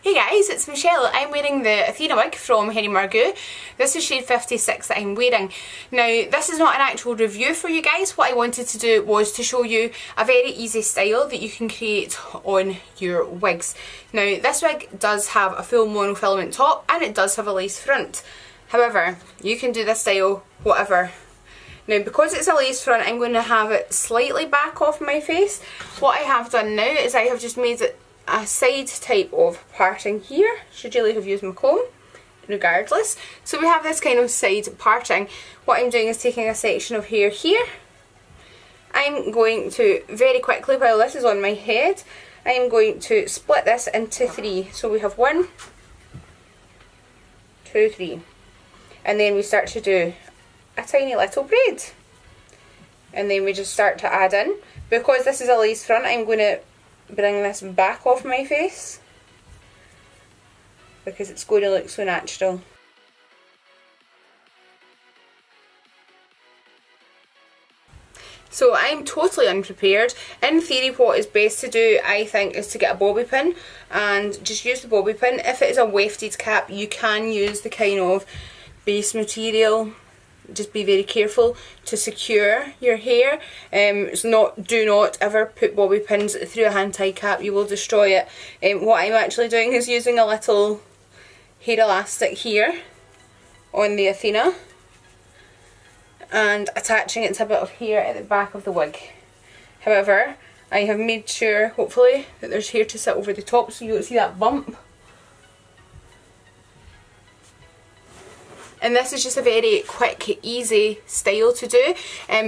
Hey guys, it's Michelle. I'm wearing the Athena wig from Margu. This is shade 56 that I'm wearing. Now, this is not an actual review for you guys. What I wanted to do was to show you a very easy style that you can create on your wigs. Now, this wig does have a full monofilament top and it does have a lace front. However, you can do this style whatever. Now, because it's a lace front, I'm going to have it slightly back off my face. What I have done now is I have just made it a side type of parting here. Should really have used my comb, regardless. So we have this kind of side parting. What I'm doing is taking a section of hair here. I'm going to very quickly, while this is on my head, I am going to split this into three. So we have 1, 2, 3. And then we start to do a tiny little braid. And then we just start to add in. Because this is a lace front, I'm going to bring this back off my face because it's going to look so natural. So I'm totally unprepared. In theory, what is best to do, I think, is to get a bobby pin and just use the bobby pin. If it is a wefted cap, you can use the kind of base material. Just be very careful to secure your hair. Do not ever put bobby pins through a hand tie cap, you will destroy it. What I'm actually doing is using a little hair elastic here on the Athena and attaching it to a bit of hair at the back of the wig. However, I have made sure, hopefully, that there's hair to sit over the top so you don't see that bump. And this is just a very quick, easy style to do.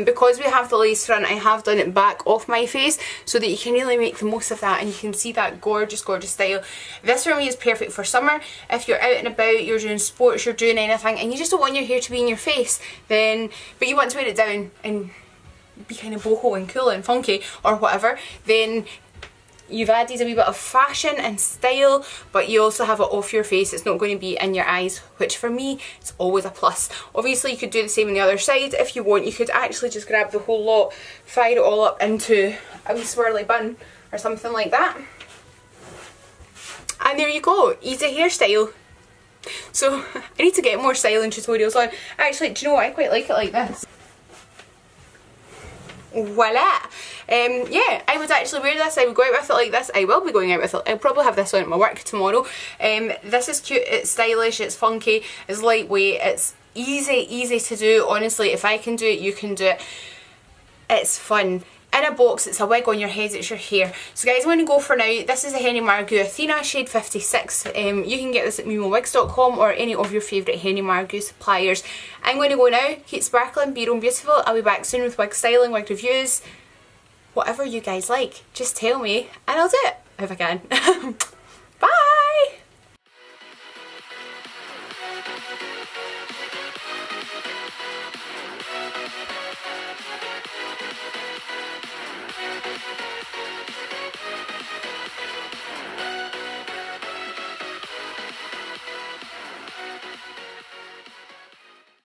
Because we have the lace front, I have done it back off my face so that you can really make the most of that and you can see that gorgeous, gorgeous style. This for me is perfect for summer. If you're out and about, you're doing sports, you're doing anything, and you just don't want your hair to be in your face, then, but you want to wear it down and be kind of boho and cool and funky or whatever, then you've added a wee bit of fashion and style, but you also have it off your face. It's not going to be in your eyes, which for me is always a plus. Obviously you could do the same on the other side if you want. You could actually just grab the whole lot, fire it all up into a wee swirly bun or something like that. And there you go, easy hairstyle. So I need to get more styling tutorials on. Actually, do you know what, I quite like it like this. Voila! Yeah, I would actually wear this, I would go out with it like this. I will be going out with it. I'll probably have this on at my work tomorrow. This is cute, it's stylish, it's funky, it's lightweight, it's easy to do. Honestly, if I can do it, you can do it. It's fun. In a box, it's a wig on your head, it's your hair. So guys, I'm going to go for now. This is the Margu Athena, shade 56. You can get this at MiMoWigs.com or any of your favourite Margu suppliers. I'm going to go now. Keep sparkling, be your own beautiful. I'll be back soon with wig styling, wig reviews. Whatever you guys like, just tell me and I'll do it if I can. Bye!